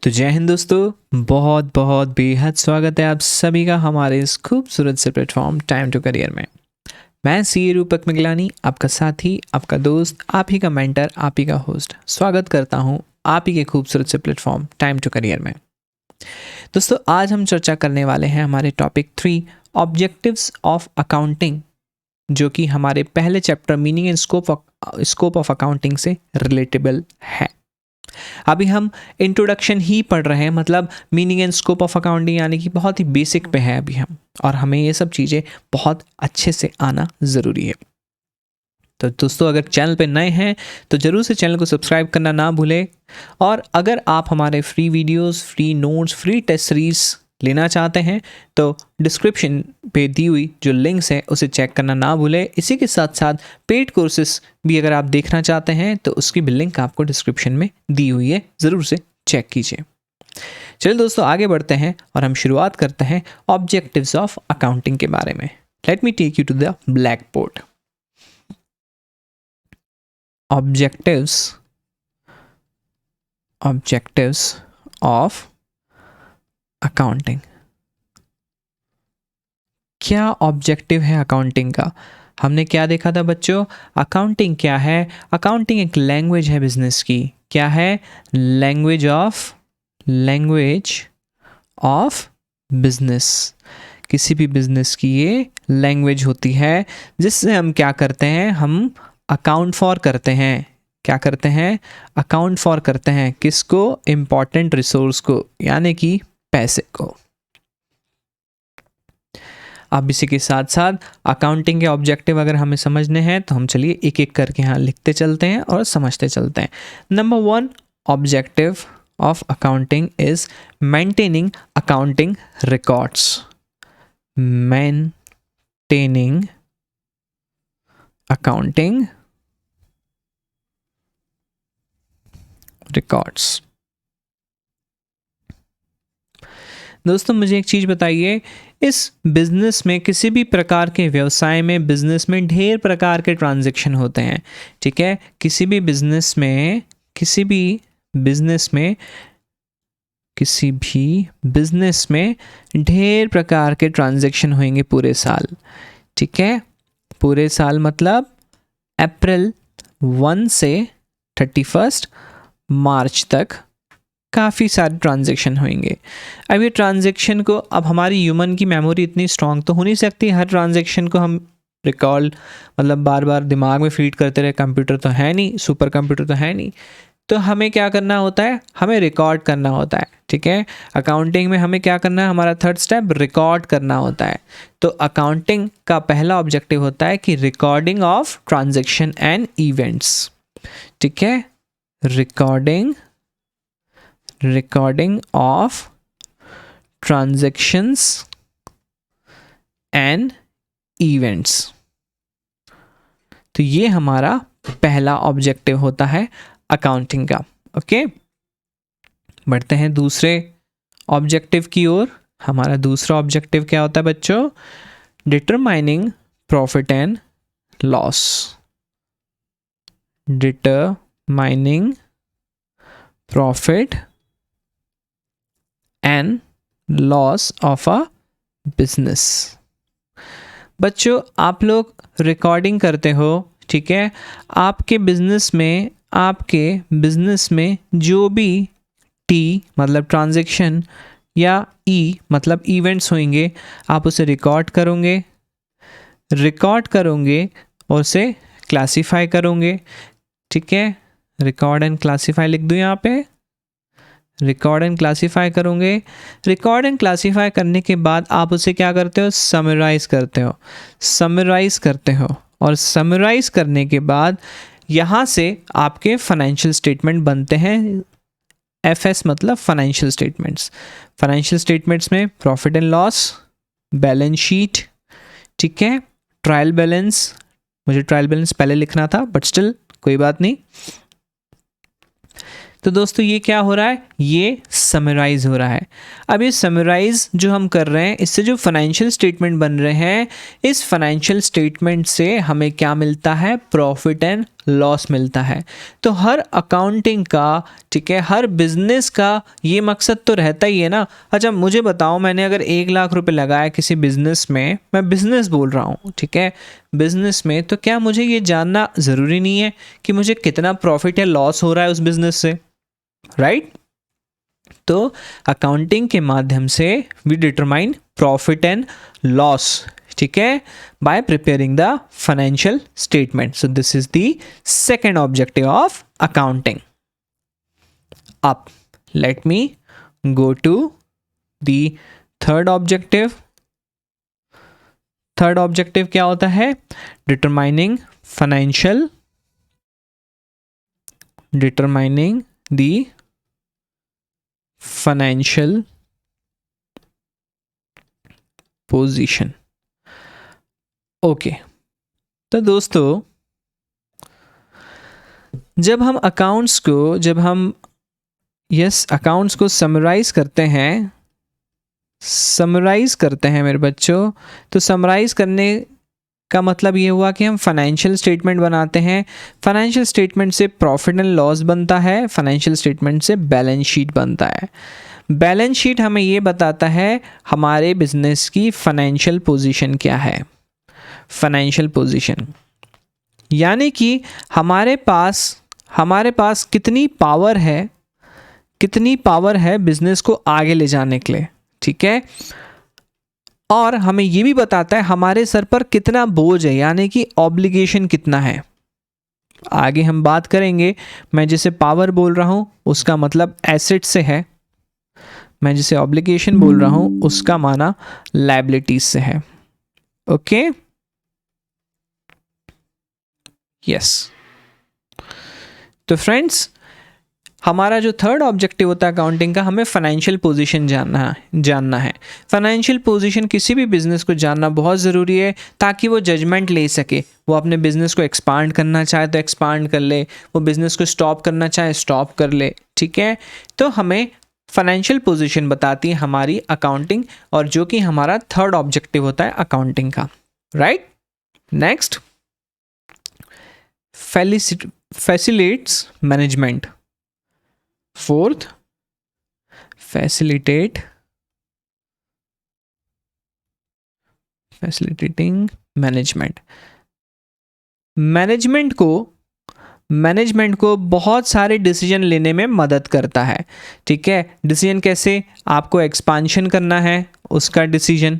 तो जय हिंद दोस्तों, बहुत बहुत बेहद स्वागत है आप सभी का हमारे इस खूबसूरत से प्लेटफॉर्म टाइम टू करियर में। मैं सी रूपक मिगलानी, आपका साथी, आपका दोस्त, आप ही का मेंटर, आप ही का होस्ट, स्वागत करता हूं आप ही के खूबसूरत से प्लेटफॉर्म टाइम टू करियर में। दोस्तों, आज हम चर्चा करने वाले हैं हमारे टॉपिक 3 ऑब्जेक्टिव्स ऑफ अकाउंटिंग, जो कि हमारे पहले chapter meaning and scope of accounting से रिलेटेबल है। अभी हम इंट्रोडक्शन ही पढ़ रहे हैं, मतलब meaning and scope of accounting, यानी कि बहुत ही बेसिक पे है अभी हम, और हमें ये सब चीज़ें बहुत अच्छे से आना ज़रूरी है। तो दोस्तों, अगर चैनल पे नए हैं तो ज़रूर से चैनल को सब्सक्राइब करना ना भूलें, और अगर आप हमारे free videos, free notes, free test series लेना चाहते हैं तो डिस्क्रिप्शन पे दी हुई जो लिंक्स है उसे चेक करना ना भूलें। इसी के साथ साथ पेड कोर्सेज भी अगर आप देखना चाहते हैं तो उसकी भी लिंक आपको डिस्क्रिप्शन में दी हुई है, ज़रूर से चेक कीजिए। चलिए दोस्तों, आगे बढ़ते हैं और हम शुरुआत करते हैं ऑब्जेक्टिव्स ऑफ अकाउंटिंग के बारे में। Let me take you to the black board. objectives of accounting. क्या ऑब्जेक्टिव है अकाउंटिंग का? हमने क्या देखा था बच्चों? अकाउंटिंग क्या है? अकाउंटिंग एक लैंग्वेज है बिजनेस की। क्या है? Language of business. किसी भी बिजनेस की ये लैंग्वेज होती है जिससे हम क्या करते हैं? हम अकाउंट फॉर करते हैं। क्या करते हैं? अकाउंट फॉर करते हैं। किसको? इम्पॉर्टेंट रिसोर्स को, यानी कि पैसे को। अब इसी के साथ साथ अकाउंटिंग के ऑब्जेक्टिव अगर हमें समझने हैं तो हम चलिए एक एक करके यहाँ लिखते चलते हैं और समझते चलते हैं। Number 1 objective of accounting is maintaining accounting records. Maintaining accounting records. दोस्तों, मुझे एक चीज़ बताइए, इस बिज़नेस में, किसी भी प्रकार के व्यवसाय में, बिज़नेस में ढेर प्रकार के ट्रांजैक्शन होते हैं, ठीक है? किसी भी बिज़नेस में ढेर प्रकार के ट्रांजैक्शन होंगे पूरे साल, ठीक है? पूरे साल मतलब अप्रैल 1 से 31 मार्च तक काफ़ी सारे ट्रांजैक्शन होंगे। अब ये ट्रांजैक्शन को, अब हमारी ह्यूमन की मेमोरी इतनी स्ट्रांग तो हो नहीं सकती हर ट्रांजैक्शन को हम रिकॉर्ड, मतलब बार बार दिमाग में फीड करते रहे। कंप्यूटर तो है नहीं, सुपर कंप्यूटर तो है नहीं, तो हमें क्या करना होता है? हमें रिकॉर्ड करना होता है, ठीक है? अकाउंटिंग में हमें क्या करना है? हमारा थर्ड स्टेप रिकॉर्ड करना होता है। तो अकाउंटिंग का पहला ऑब्जेक्टिव होता है कि recording of transaction and events, ठीक है? Recording of transactions and events. तो ये हमारा पहला ऑब्जेक्टिव होता है अकाउंटिंग का। ओके, बढ़ते हैं दूसरे ऑब्जेक्टिव की ओर। हमारा दूसरा ऑब्जेक्टिव क्या होता है बच्चों? Determining profit and loss. Determining profit and loss of a business. बच्चों, आप लोग रिकॉर्डिंग करते हो, ठीक है? आपके बिजनेस में जो भी टी मतलब ट्रांजैक्शन या ई मतलब इवेंट्स होंगे, आप उसे रिकॉर्ड करोगे और उसे क्लासीफाई करोगे, ठीक है? रिकॉर्ड एंड क्लासीफाई लिख दूँ यहाँ पे। रिकॉर्ड एंड क्लासीफाई करोगे। रिकॉर्ड एंड क्लासीफाई करने के बाद आप उसे क्या करते हो? समराइज़ करते हो। और समराइज़ करने के बाद यहाँ से आपके फाइनेंशियल स्टेटमेंट बनते हैं। एफएस मतलब फाइनेंशियल स्टेटमेंट्स में profit and loss, balance sheet, ठीक है? ट्रायल बैलेंस, मुझे ट्रायल बैलेंस पहले लिखना था बट स्टिल कोई बात नहीं। तो दोस्तों, ये क्या हो रहा है? ये समराइज हो रहा है। अब ये समराइज जो हम कर रहे हैं, इससे जो फाइनेंशियल स्टेटमेंट बन रहे हैं, इस फाइनेंशियल स्टेटमेंट से हमें क्या मिलता है? प्रॉफिट एंड लॉस मिलता है। तो हर अकाउंटिंग का, ठीक है, हर बिजनेस का ये मकसद तो रहता ही है ना। अच्छा मुझे बताओ, मैंने अगर 1 लाख रुपए लगाया किसी बिजनेस में, मैं बिजनेस बोल रहा हूँ, ठीक है, बिजनेस में, तो क्या मुझे ये जानना ज़रूरी नहीं है कि मुझे कितना प्रॉफिट या लॉस हो रहा है उस बिजनेस से, राइट? तो अकाउंटिंग के माध्यम से we determine profit and loss, ठीक है, by preparing the financial statement. So this is the second objective of accounting. अब let me go to the third objective. Third objective क्या होता है? Determining the financial position. Okay, तो दोस्तों जब हम अकाउंट्स को समराइज करते हैं मेरे बच्चों, तो समराइज करने का मतलब ये हुआ कि हम फाइनेंशियल स्टेटमेंट बनाते हैं। फाइनेंशियल स्टेटमेंट से प्रॉफिट एंड लॉस बनता है, फाइनेंशियल स्टेटमेंट से बैलेंस शीट बनता है। बैलेंस शीट हमें ये बताता है हमारे बिजनेस की फाइनेंशियल पोजीशन क्या है। फाइनेंशियल पोजीशन यानी कि हमारे पास कितनी पावर है बिजनेस को आगे ले जाने के लिए, ठीक है। और हमें ये भी बताता है हमारे सर पर कितना बोझ है, यानी कि ऑब्लिगेशन कितना है। आगे हम बात करेंगे। मैं जिसे पावर बोल रहा हूं उसका मतलब एसेट से है, मैं जिसे ऑब्लिगेशन बोल रहा हूं उसका माना लायबिलिटीज से है। Okay, yes. तो फ्रेंड्स, हमारा जो थर्ड ऑब्जेक्टिव होता है अकाउंटिंग का, हमें फाइनेंशियल पोजीशन जानना है। फाइनेंशियल पोजीशन किसी भी बिजनेस को जानना बहुत ज़रूरी है ताकि वो जजमेंट ले सके। वो अपने बिजनेस को एक्सपांड करना चाहे तो एक्सपांड कर ले, वो बिजनेस को स्टॉप करना चाहे स्टॉप कर ले, ठीक है। तो हमें फाइनेंशियल पोजीशन बताती है हमारी अकाउंटिंग, और जो कि हमारा थर्ड ऑब्जेक्टिव होता है अकाउंटिंग का, right. Next, facilitates management. Fourth, facilitating management. Management को बहुत सारे डिसीजन लेने में मदद करता है, ठीक है। डिसीजन कैसे? आपको एक्सपांशन करना है उसका डिसीजन,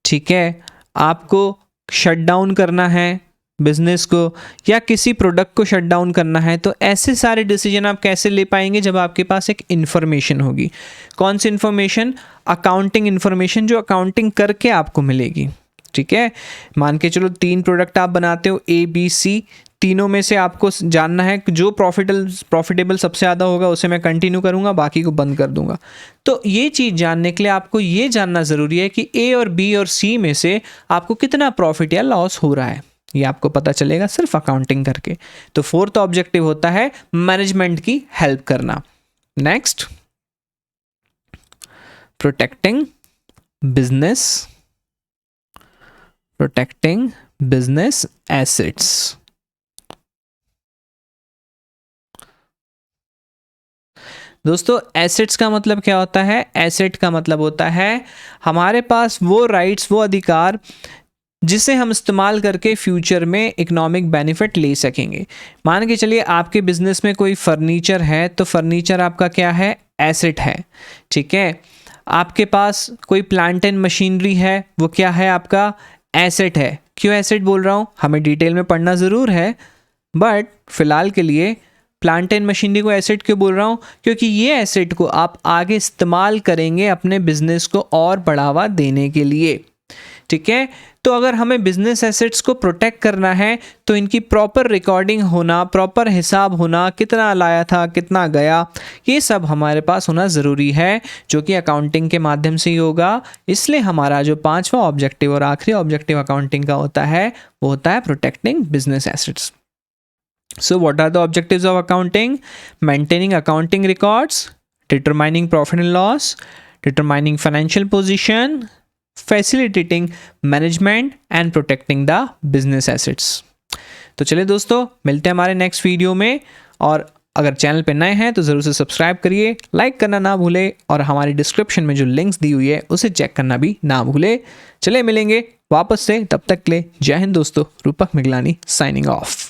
ठीक है। आपको शट डाउन करना है बिजनेस को, या किसी प्रोडक्ट को शट डाउन करना है, तो ऐसे सारे डिसीजन आप कैसे ले पाएंगे? जब आपके पास एक इन्फॉर्मेशन होगी। कौन सी इन्फॉर्मेशन? अकाउंटिंग इन्फॉर्मेशन, जो अकाउंटिंग करके आपको मिलेगी, ठीक है। मान के चलो 3 प्रोडक्ट आप बनाते हो, ABC, तीनों में से आपको जानना है जो प्रॉफिटेबल सबसे ज़्यादा होगा उसे मैं कंटिन्यू करूँगा, बाकी को बंद कर दूंगा। तो ये चीज़ जानने के लिए आपको ये जानना ज़रूरी है कि A और B और C में से आपको कितना प्रॉफिट या लॉस हो रहा है। ये आपको पता चलेगा सिर्फ अकाउंटिंग करके। तो फोर्थ ऑब्जेक्टिव होता है मैनेजमेंट की हेल्प करना। Next, protecting business assets. दोस्तों, एसेट्स का मतलब क्या होता है? एसेट का मतलब होता है हमारे पास वो राइट्स, वो अधिकार जिसे हम इस्तेमाल करके फ्यूचर में इकोनॉमिक बेनिफिट ले सकेंगे। मान के चलिए आपके बिजनेस में कोई फर्नीचर है, तो फर्नीचर आपका क्या है? एसेट है, ठीक है। आपके पास कोई प्लांट एंड मशीनरी है, वो क्या है? आपका एसेट है। क्यों एसेट बोल रहा हूँ? हमें डिटेल में पढ़ना ज़रूर है, बट फिलहाल के लिए प्लांट एंड मशीनरी को एसेट क्यों बोल रहा हूँ? क्योंकि ये एसेट को आप आगे इस्तेमाल करेंगे अपने बिजनेस को और बढ़ावा देने के लिए, ठीक है। तो अगर हमें बिजनेस एसेट्स को प्रोटेक्ट करना है तो इनकी प्रॉपर रिकॉर्डिंग होना, प्रॉपर हिसाब होना, कितना लाया था कितना गया, ये सब हमारे पास होना ज़रूरी है, जो कि अकाउंटिंग के माध्यम से ही होगा। इसलिए हमारा जो 5वां ऑब्जेक्टिव और आखिरी ऑब्जेक्टिव अकाउंटिंग का होता है वो होता है protecting business assets. So what are the objectives of accounting? Maintaining accounting records, determining profit and loss, determining financial position, facilitating management and protecting the business assets. तो चलिए दोस्तों, मिलते हैं हमारे नेक्स्ट वीडियो में, और अगर चैनल पे नए हैं तो ज़रूर से सब्सक्राइब करिए, लाइक करना ना भूले, और हमारी डिस्क्रिप्शन में जो लिंक्स दी हुई है उसे चेक करना भी ना भूले। चले मिलेंगे वापस से, तब तक के लिए जय हिंद दोस्तों। रूपक मिगलानी साइनिंग ऑफ।